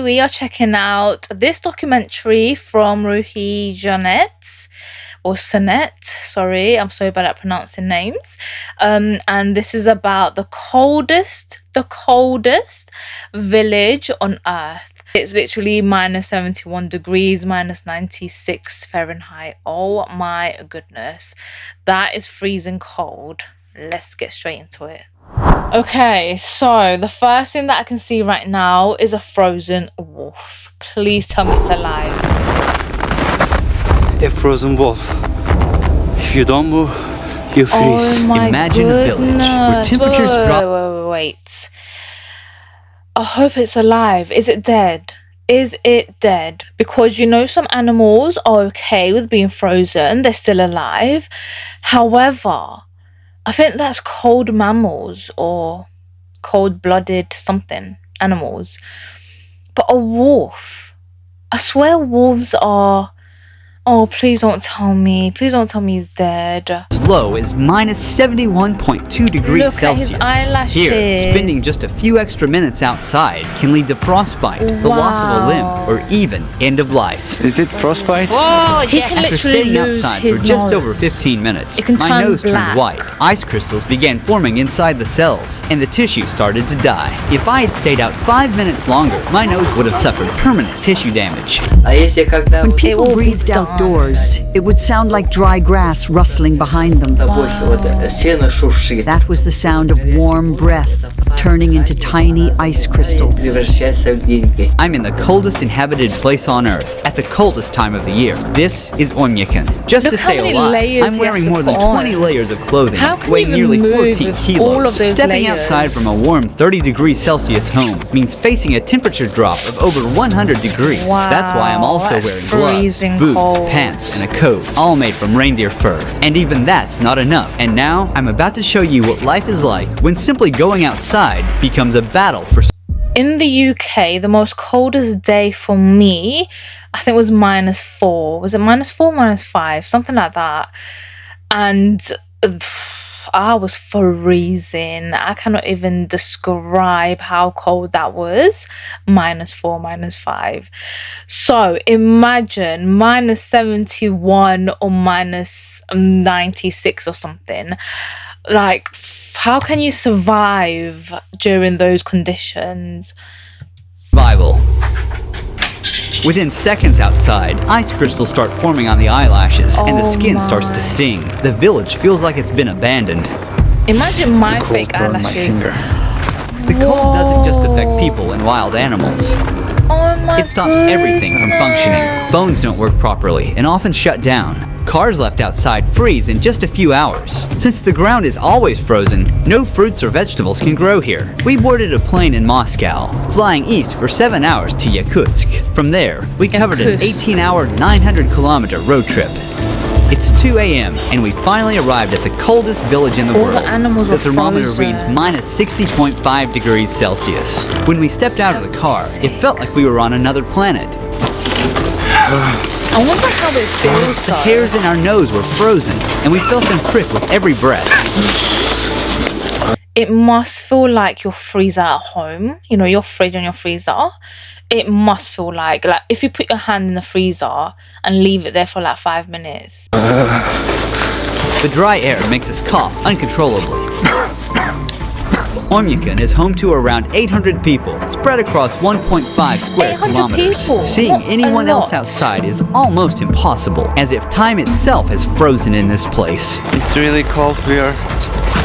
We are checking out this documentary from Ruhi Cenet, sorry, I'm so bad at pronouncing names. And this is about the coldest village on earth. It's literally minus 71 degrees, minus 96 Fahrenheit. Oh my goodness, that is freezing cold. Let's get straight into it. Okay, so the first thing that I can see right now is a frozen wolf. Please tell me it's alive. A frozen wolf. If you don't move, you freeze. Oh my Imagine goodness. a village where temperatures drop. Wait. I hope it's alive. Is it dead? Is it dead? Because you know some animals are okay with being frozen. They're still alive. However, I think that's cold mammals or cold-blooded something animals. But a wolf, I swear wolves are... Oh, please don't tell me. Please don't tell me he's dead. Low is minus 71.2 degrees Look Celsius. at his eyelashes. Here, spending just a few extra minutes outside can lead to frostbite, the loss of a limb, or even end of life. Is it frostbite? Whoa, he After can literally staying lose outside his for just nose. over 15 minutes, It can my turn nose black. turned white. Ice crystals began forming inside the cells, and the tissue started to die. If I had stayed out 5 minutes longer, my nose would have suffered permanent tissue damage. When people will be breathed done. outdoors, it would sound like dry grass rustling behind them. That was the sound of warm breath turning into tiny ice crystals. I'm in the coldest inhabited place on Earth, at the coldest time of the year. This is Oymyakon. Just Look to how stay many alive, layers I'm he wearing has to more than put on. 20 layers of clothing, How can weighing you even nearly move 14 with kilos. all of those Stepping layers? outside from a warm 30 degrees Celsius home means facing a temperature drop of over 100 degrees. Wow, That's why I'm also that's wearing gloves, freezing boots, cold. pants, and a coat, all made from reindeer fur. And even that's not enough. And now, I'm about to show you what life is like when simply going outside becomes a battle for... In the UK, the most coldest day for me, I think was -4. Was it -4, -5? Something like that. And I was freezing. I cannot even describe how cold that was. -4, -5. So imagine -71 or -96 or something. Like, how can you survive during those conditions? Survival. Within seconds outside, ice crystals start forming on the eyelashes and the skin starts to sting. The village feels like it's been abandoned. Imagine my fake eyelashes. The cold doesn't just affect people and wild animals. Oh my It stops everything from functioning. Phones don't work properly and often shut down. Cars left outside freeze in just a few hours. Since the ground is always frozen, no fruits or vegetables can grow here. We boarded a plane in Moscow, flying east for 7 hours to Yakutsk. From there, we covered an 18-hour, 900-kilometer road trip. It's 2 a.m. and we finally arrived at the coldest village in the All world. the animals were thermometer frozen. reads -60.5 degrees Celsius. When we stepped out of the car, it felt like we were on another planet. I wonder how it feels The though. hairs in our nose were frozen, and we felt them prick with every breath. It must feel like your freezer at home. You know, your fridge and your freezer. It must feel like if you put your hand in the freezer and leave it there for like 5 minutes. The dry air makes us cough uncontrollably. Oymyakon is home to around 800 people, spread across 1.5 square 800 kilometers. people? Seeing Not a anyone else lot. outside is almost impossible, as if time itself has frozen in this place. It's really cold. We are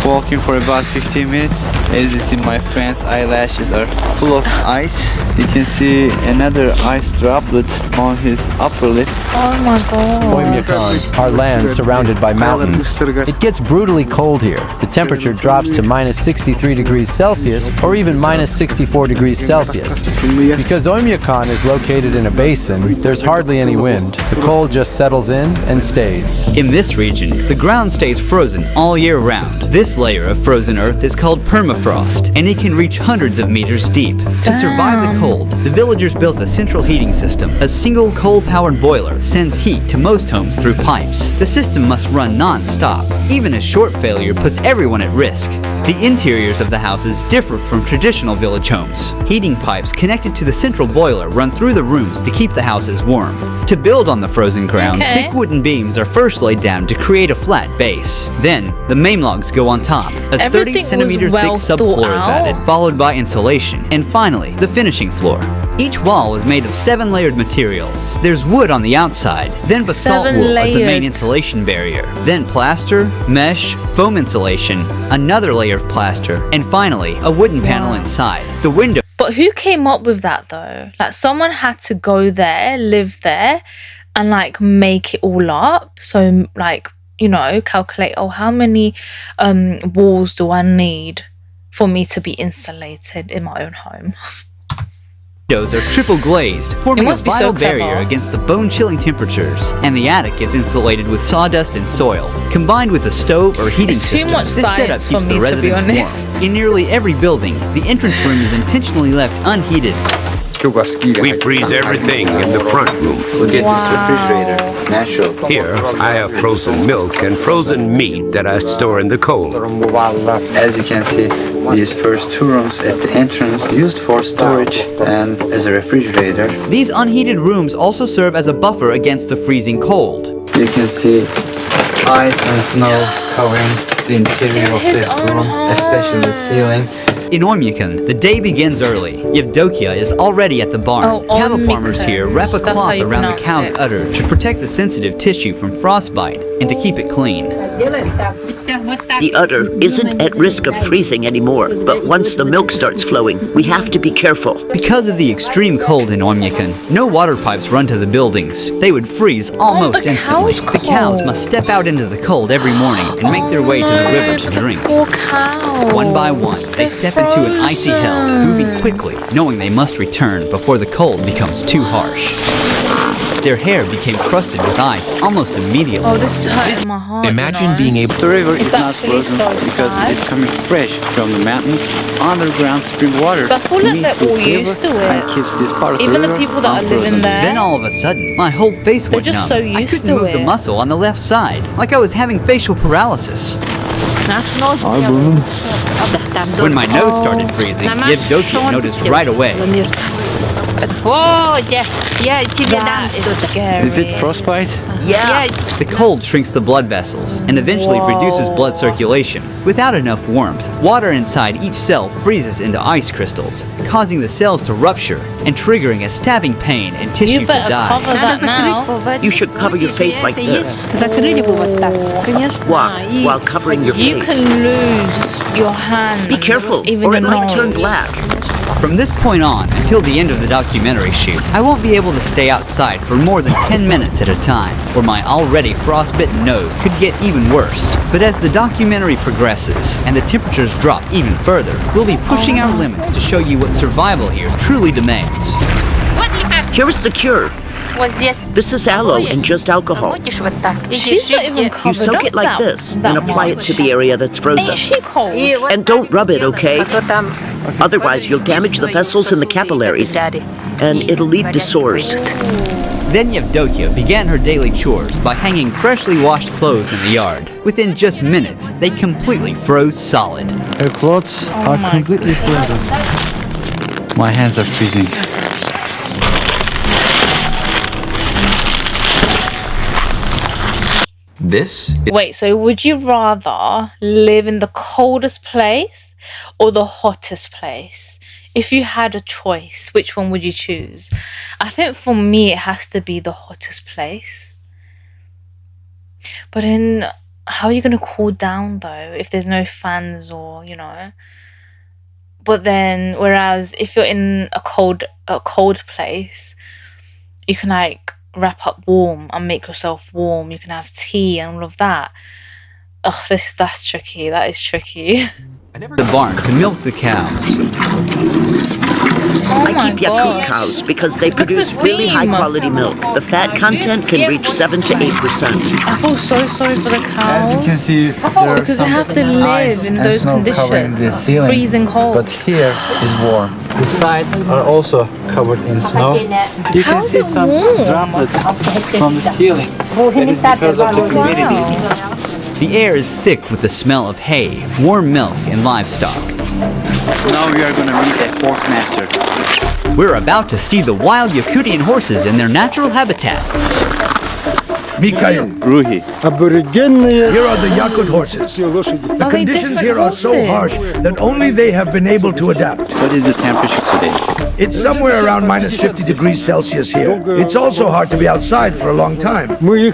walking for about 15 minutes. As you see, my friend's eyelashes are full of ice. You can see another ice droplet on his upper lip. Oh my god. Oymyakon, our land surrounded by mountains. It gets brutally cold here. The temperature drops to -63 degrees Celsius or even -64 degrees Celsius. Because Oymyakon is located in a basin, there's hardly any wind. The cold just settles in and stays. In this region, the ground stays frozen all year round. This layer of frozen earth is called permafrost, and it can reach hundreds of meters deep. To survive the cold, the villagers built a central heating system. A single coal-powered boiler sends heat to most homes through pipes. The system must run non-stop. Even a short failure puts everyone at risk. The interiors of the houses differ from traditional village homes. Heating pipes connected to the central boiler run through the rooms to keep the houses warm. To build on the frozen ground, thick wooden beams are first laid down to create a flat base. Then, the main logs go on top. A 30-centimeter thick subfloor is added, followed by insulation, and finally, the finishing floor. Each wall is made of 7-layered materials. There's wood on the outside, then basalt wool as the main insulation barrier, then plaster, mesh, foam insulation, another layer of plaster, and finally, a wooden panel inside. The window. But who came up with that though? Like someone had to go there, live there, and like make it all up. So like, you know, calculate, oh, how many walls do I need for me to be insulated in my own home? Windows are triple glazed, forming a vital barrier against the bone-chilling temperatures, and the attic is insulated with sawdust and soil. Combined with a stove or heating system, this setup keeps the residents warm. In nearly every building, the entrance room is intentionally left unheated. We freeze everything in the front room. Look at this refrigerator, natural. Here, I have frozen milk and frozen meat that I store in the cold. As you can see, these first 2 rooms at the entrance used for storage and as a refrigerator. These unheated rooms also serve as a buffer against the freezing cold. You can see ice and snow covering the interior of the room, especially the ceiling. In Oymyakon, the day begins early. Yakutia is already at the barn. Cattle farmers here wrap a cloth around the cow's udder to protect the sensitive tissue from frostbite and to keep it clean. The udder isn't at risk of freezing anymore, but once the milk starts flowing, we have to be careful. Because of the extreme cold in Oymyakon, no water pipes run to the buildings. They would freeze almost instantly. The cows must step out into the cold every morning and make their way to the river to drink. One by one, they step into an icy hell, moving quickly, knowing they must return before the cold becomes too harsh. Their hair became crusted with ice almost immediately. Oh, this is hurting my heart. Imagine being able The river is not actually frozen so because sad. it's coming fresh from the mountain, underground spring water. But I feel like they're all used to and it. keeps this part of Even the the river people that are living unfrozen. there. Then all of a sudden, my whole face went just numb. so I used couldn't to move the it. muscle on the left side, like I was having facial paralysis. When my nose started freezing, Yakutia noticed right away. That is scary. Is it frostbite? Yeah. The cold shrinks the blood vessels and eventually reduces blood circulation. Without enough warmth, water inside each cell freezes into ice crystals, causing the cells to rupture and triggering a stabbing pain and tissue You to better cover die. that now. You should cover your face like this. While covering your You face. can lose your hands. Be careful, even or it your might turn nose. black. From this point on, until the end of the documentary shoot, I won't be able to stay outside for more than 10 minutes at a time, or my already frostbitten nose could get even worse. But as the documentary progresses, and the temperatures drop even further, we'll be pushing our limits to show you what survival here truly demands. Here is the cure. This is aloe and just alcohol. She's not even You covered soak up it like that- this that and apply it much. to the area that's frozen. Ain't she cold? And don't rub it, okay? Otherwise, you'll damage the vessels in the capillaries, and it'll lead to sores. Then Yakutia began her daily chores by hanging freshly washed clothes in the yard. Within just minutes, they completely froze solid. Her clothes are completely frozen. My hands are freezing. Wait, so would you rather live in the coldest place or the hottest place? If you had a choice, which one would you choose? I think for me, it has to be the hottest place. But then, how are you going to cool down though if there's no fans or, you know? But then, whereas if you're in a cold place, you can like wrap up warm and make yourself warm. You can have tea and all of that. Ugh, that's tricky. That is tricky. The barn to milk the cows. I keep Yakut cows because they produce really high quality milk. The fat content can reach 7 to 8%. I feel so sorry for the As you can cows see, there are because they have to some live ice in and those snow covering the conditions, ceiling, freezing cold. but here is warm. The sides are also covered in snow. You can How's see it some warm? droplets from the ceiling. That is because of the humidity. The air is thick with the smell of hay, warm milk, and livestock. Now we are gonna meet a horse master. We're about to see the wild Yakutian horses in their natural habitat. Mikhail, Ruhi. here are the Yakut horses. The conditions here are so harsh that only they have been able to adapt. What is the temperature today? It's somewhere around minus 50 degrees Celsius here. It's also hard to be outside for a long time. We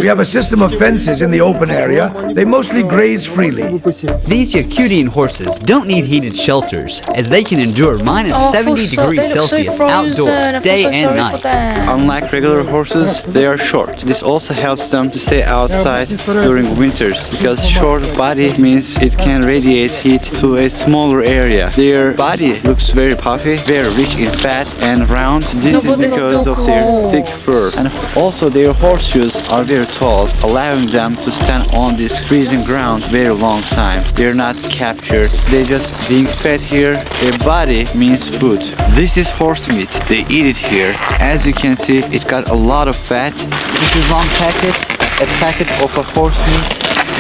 have a system of fences in the open area. They mostly graze freely. These Yakutian horses don't need heated shelters, as they can endure minus 70 degrees Celsius outdoors, day and night. Unlike regular horses, they are short. This also helps them to stay outside during winters, because short body means it can radiate heat to a smaller area. Their body looks very puffy, very rich in fat and round. This is because of their thick fur. And also their horseshoes are very tall, allowing them to stand on this freezing ground very long time. They're not captured. They're just being fed here. Their body means food. This is horse meat. They eat it here. As you can see, it got a lot of fat. This is one packet, a packet of a horse meat.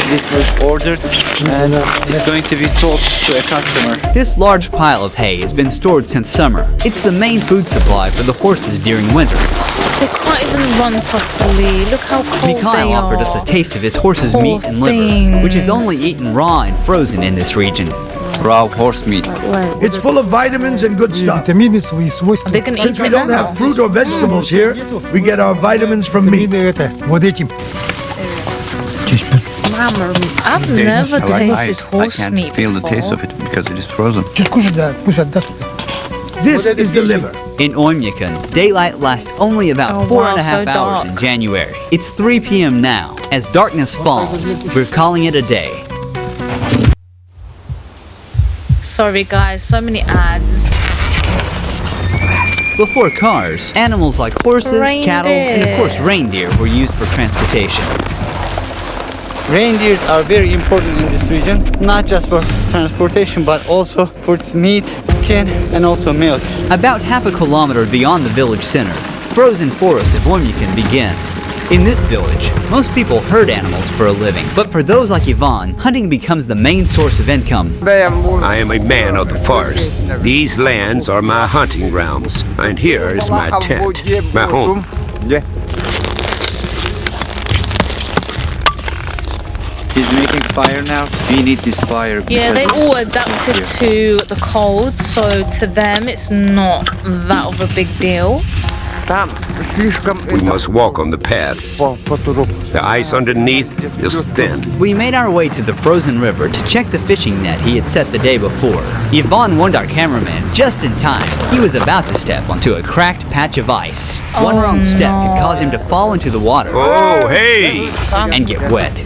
This was ordered and it's going to be sold to a customer. This large pile of hay has been stored since summer. It's the main food supply for the horses during winter. They can't even run properly. Look how cold Mikhail they are. offered us a taste of his horse's Poor meat and liver, things. which is only eaten raw and frozen in this region. Raw horse meat. It's full of vitamins and good stuff. They can eat Since we it don't now. have fruit or vegetables here, we get our vitamins from meat. I've never tasted horse meat feel the before. taste of it because it is frozen. This is the liver. In Oymyakon, daylight lasts only about Oh, 4.5 wow, so hours in dark. January. It's 3 p.m. now. As darkness falls, we're calling it a day. Sorry guys, so many ads. Before cars, animals like horses, cattle, and of course reindeer were used for transportation. Reindeers are very important in this region, not just for transportation, but also for its meat, skin, and also milk. About half a kilometer beyond the village center, frozen forest of Oymyakon begin. In this village, most people herd animals for a living, but for those like Ivan, hunting becomes the main source of income. I am a man of the forest. These lands are my hunting grounds, and here is my tent, my home. He's making fire now. We need this fire. Yeah, they because all adapted to the cold, so to them it's not that of a big deal. We must walk on the paths. The ice underneath is thin. We made our way to the frozen river to check the fishing net he had set the day before. Ivan warned our cameraman just in time. He was about to step onto a cracked patch of ice. One wrong step could cause him to fall into the water. Oh, hey! And get wet.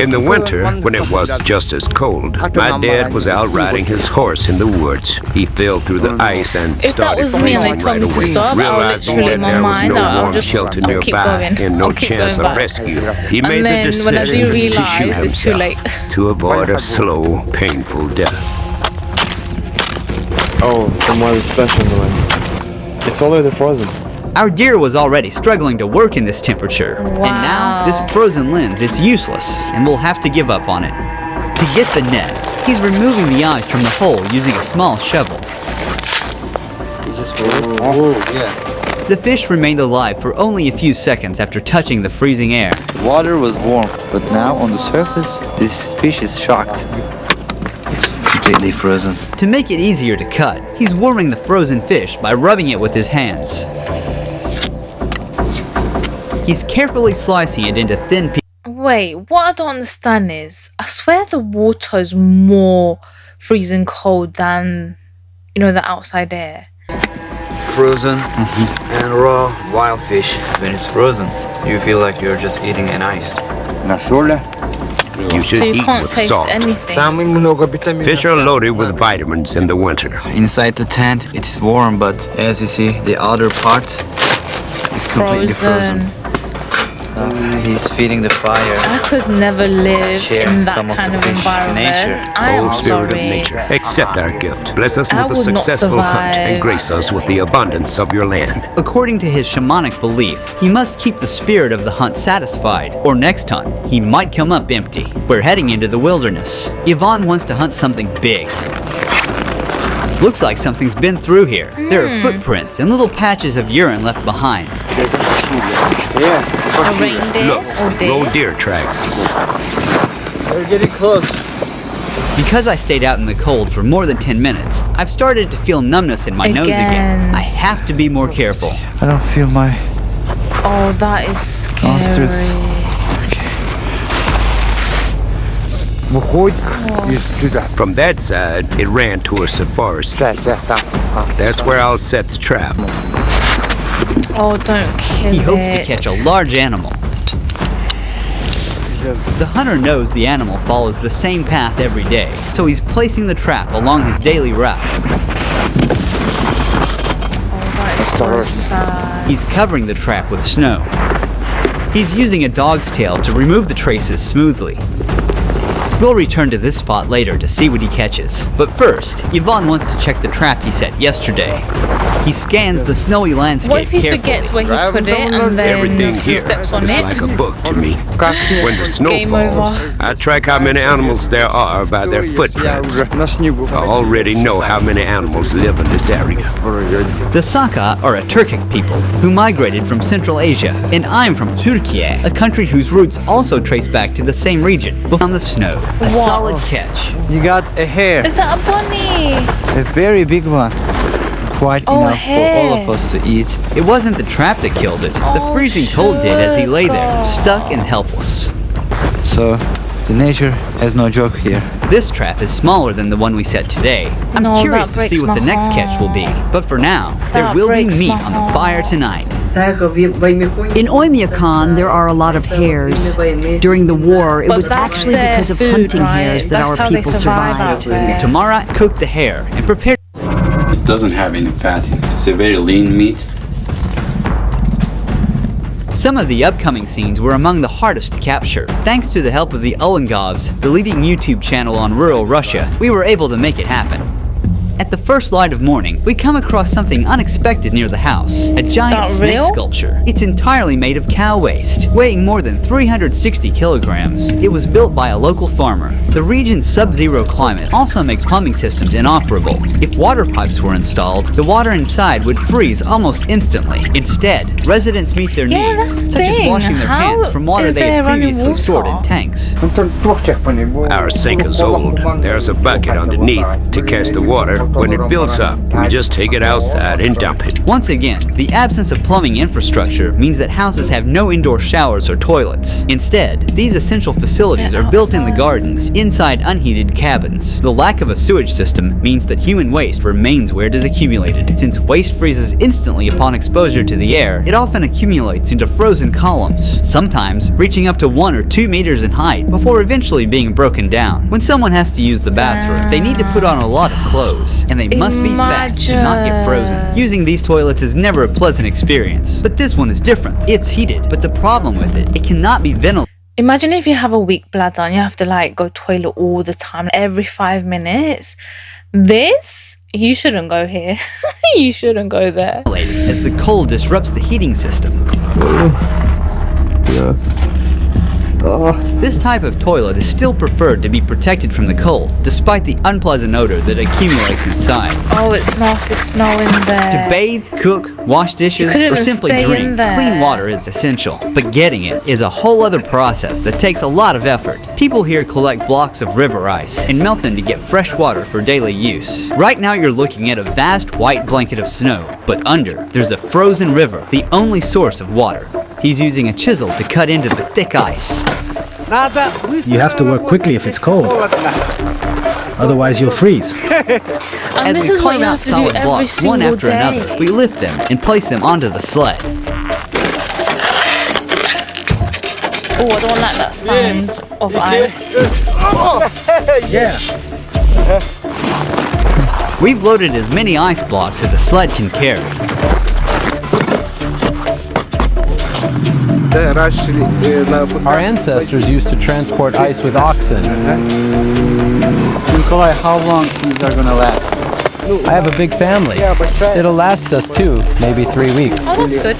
In the winter, when it was just as cold, my dad was out riding his horse in the woods. He fell through the ice and If that started was me and they freezing told right me to away. stop, I would Realizing literally in that my there was mind, no I'll warm just shelter I'll keep nearby going. and no I'll keep chance going of back. rescue, he And made the then when I do decision to realise, shoot it's too late. himself to avoid a slow, painful death. Oh, some weather special noise. It's already frozen. Our gear was already struggling to work in this temperature. And now, this frozen lens is useless, and we'll have to give up on it. To get the net, he's removing the ice from the hole using a small shovel. The fish remained alive for only a few seconds after touching the freezing air. the water was warm, but now on the surface, this fish is shocked. It's completely frozen. To make it easier to cut, he's warming the frozen fish by rubbing it with his hands. He's carefully slicing it into thin pieces. Wait, what I don't understand is, I swear the water is more freezing cold than, you know, the outside air. Frozen and raw wild fish. When it's frozen, you feel like you're just eating an ice. You should So you eat can't with taste salt. anything. Fish are loaded with vitamins in the winter. Inside the tent, it's warm, but as you see, the other part is completely frozen. He's feeding the fire. I could never live Sharing in that some of kind the of fish to environment. nature. I am O Spirit of sorry. nature, accept our gift. Bless us I with a would not successful hunt and survive. grace us with the abundance of your land. According to his shamanic belief, he must keep the spirit of the hunt satisfied, or next hunt, he might come up empty. We're heading into the wilderness. Yvonne wants to hunt something big. Looks like something's been through here. There are footprints and little patches of urine left behind. A reindeer Look, or deer? road deer tracks. We're getting close. Because I stayed out in the cold for more than 10 minutes, I've started to feel numbness in my nose again. Again. I have to be more careful. I don't feel my Oh, that is scary. nostrils. From that side, it ran towards the forest. That's where I'll set the trap. Oh, don't kill He hopes to it. catch a large animal. The hunter knows the animal follows the same path every day, so he's placing the trap along his daily route. Oh, that is so sad. He's covering the trap with snow. He's using a dog's tail to remove the traces smoothly. We'll return to this spot later to see what he catches. But first, Yvonne wants to check the trap he set yesterday. He scans the snowy landscape What if he carefully. forgets where he put it and Everything then he here steps is on it? like a book to me. When the snow Game falls, over. I track how many animals there are by their footprints. I already know how many animals live in this area. The Sakha are a Turkic people who migrated from Central Asia, and I'm from Turkey, a country whose roots also trace back to the same region. On the snow, a What? solid catch. You got a hare. Is that a bunny? A very big one. Quite Oh, enough for all hare. of us to eat. It wasn't the trap that killed it. The Oh, freezing cold did as he lay there, sugar. stuck and helpless. So, the nature has no joke here. This trap is smaller than the one we set today. I'm No, curious that to see breaks what the my next catch will be. But for now, there That will be breaks meat my on the fire tonight. In Oymyakon, there are a lot of hares. During the war, it But was that's actually their because of food, hunting right? hares that That's our how they people survive survived. out there. Tamara cooked the hare and prepared. It doesn't have any fat in it. It's a very lean meat. Some of the upcoming scenes were among the hardest to capture. Thanks to the help of the Ulangovs, the leading YouTube channel on rural Russia, we were able to make it happen. At the first light of morning, we come across something unexpected near the house. A giant that snake real? sculpture. It's entirely made of cow waste, weighing more than 360 kilograms. It was built by a local farmer. The region's sub-zero climate also makes plumbing systems inoperable. If water pipes were installed, the water inside would freeze almost instantly. Instead, residents meet their Yeah, that's needs, the such as thing. washing their How hands from water is they had there running previously stored in water? tanks. Our sink is old. There's a bucket underneath to catch the water. When it fills up, we just take it outside and dump it. Once again, the absence of plumbing infrastructure means that houses have no indoor showers or toilets. Instead, these essential facilities are built in the gardens, inside unheated cabins. The lack of a sewage system means that human waste remains where it is accumulated. Since waste freezes instantly upon exposure to the air, it often accumulates into frozen columns, sometimes reaching up to 1 or 2 meters in height before eventually being broken down. When someone has to use the bathroom, they need to put on a lot of clothes, and they must be fast to not get frozen. Using these toilets is never a pleasant experience, but this one is different. It's heated, but the problem with it cannot be ventilated. Imagine if you have a weak bladder and you have to like go toilet all the time, every 5 minutes. This, you shouldn't go here. You shouldn't go there. As the cold disrupts the heating system. This type of toilet is still preferred to be protected from the cold, despite the unpleasant odor that accumulates inside. Oh, it's nasty smell in there. To bathe, cook, wash dishes, couldn't or even simply stay in drink, there. clean water is essential. But getting it is a whole other process that takes a lot of effort. People here collect blocks of river ice and melt them to get fresh water for daily use. Right now you're looking at a vast white blanket of snow, but under, there's a frozen river, the only source of water. He's using a chisel to cut into the thick ice. You have to work quickly if it's cold. Otherwise you'll freeze. And As this we is what climb you out have to do solid every blocks one single after day. another, we lift them and place them onto the sled. Oh, I don't like that sound of ice. Yeah. We've loaded as many ice blocks as a sled can carry. Our ancestors used to transport ice with oxen. Nikolai, how long these are gonna last? I have a big family. It'll last us 2, maybe 3 weeks. Oh, that's good.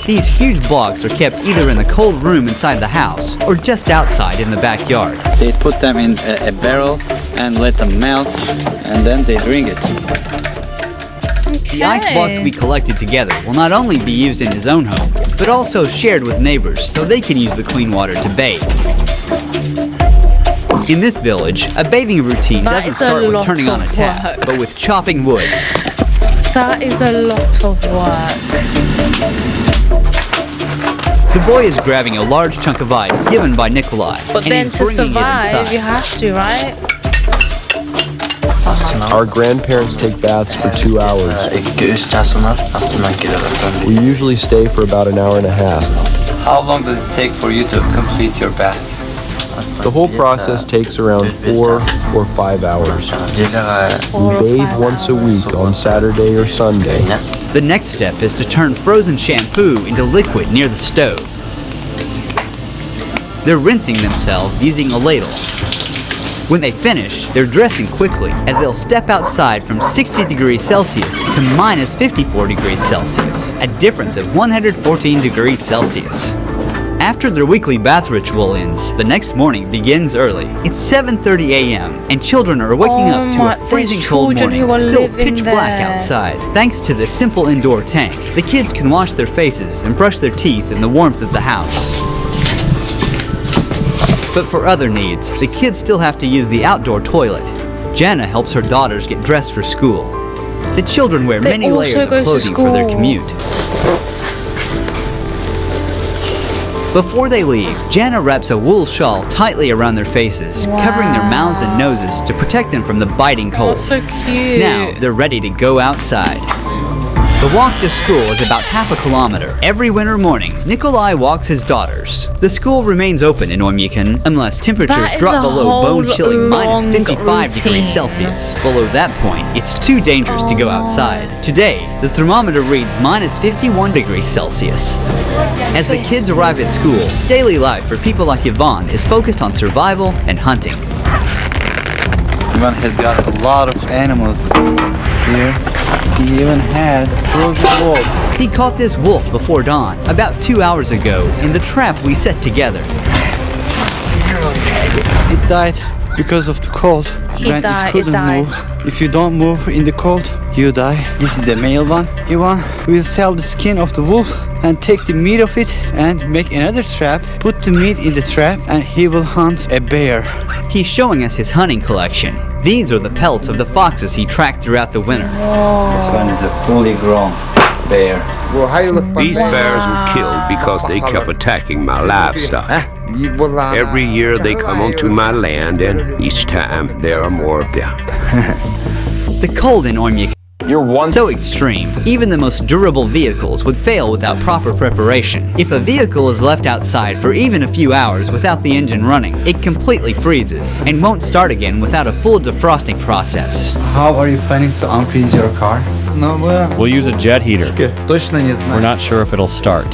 These huge blocks are kept either in the cold room inside the house or just outside in the backyard. They put them in a barrel and let them melt, and then they drink it. The ice blocks we collected together will not only be used in his own home, but also shared with neighbors so they can use the clean water to bathe. In this village, a bathing routine doesn't start with turning on a tap, but with chopping wood. That is a lot of work. The boy is grabbing a large chunk of ice given by Nikolai, But and then he's to bringing it survive, inside. you have to, right? Our grandparents take baths for 2 hours. We usually stay for about an hour and a half. How long does it take for you to complete your bath? The whole process takes around 4 or 5 hours. We bathe once a week on Saturday or Sunday. The next step is to turn frozen shampoo into liquid near the stove. They're rinsing themselves using a ladle. When they finish, they're dressing quickly as they'll step outside from 60 degrees Celsius to minus 54 degrees Celsius, a difference of 114 degrees Celsius. After their weekly bath ritual ends, the next morning begins early. It's 7:30 a.m. and children are waking up to a freezing cold morning, still pitch black outside. Thanks to the simple indoor tank, the kids can wash their faces and brush their teeth in the warmth of the house. But for other needs, the kids still have to use the outdoor toilet. Jana helps her daughters get dressed for school. The children wear many layers of clothing for their commute. Before they leave, Jana wraps a wool shawl tightly around their faces, covering their mouths and noses to protect them from the biting cold. That's so cute. Now, they're ready to go outside. The walk to school is about half a kilometer. Every winter morning, Nikolai walks his daughters. The school remains open in Oymyakon unless temperatures drop below bone-chilling minus 55 degrees Celsius. Below that point, it's too dangerous to go outside. Today, the thermometer reads minus 51 degrees Celsius. As the kids arrive at school, daily life for people like Yvonne is focused on survival and hunting. Ivan has got a lot of animals here. He even has a frozen wolf. He caught this wolf before dawn, about 2 hours ago, in the trap we set together. It died because of the cold. When it couldn't move. If you don't move in the cold, you die. This is a male one. Ivan will sell the skin of the wolf and take the meat of it and make another trap, put the meat in the trap, and he will hunt a bear. He's showing us his hunting collection. These are the pelts of the foxes he tracked throughout the winter. This one is a fully grown bear. These bears were killed because they kept attacking my livestock. Every year they come onto my land, and each time there are more of them. The cold in Oymyakon is so extreme, even the most durable vehicles would fail without proper preparation. If a vehicle is left outside for even a few hours without the engine running, it completely freezes and won't start again without a full defrosting process. How are you planning to unfreeze your car? We'll use a jet heater. We're not sure if it'll start.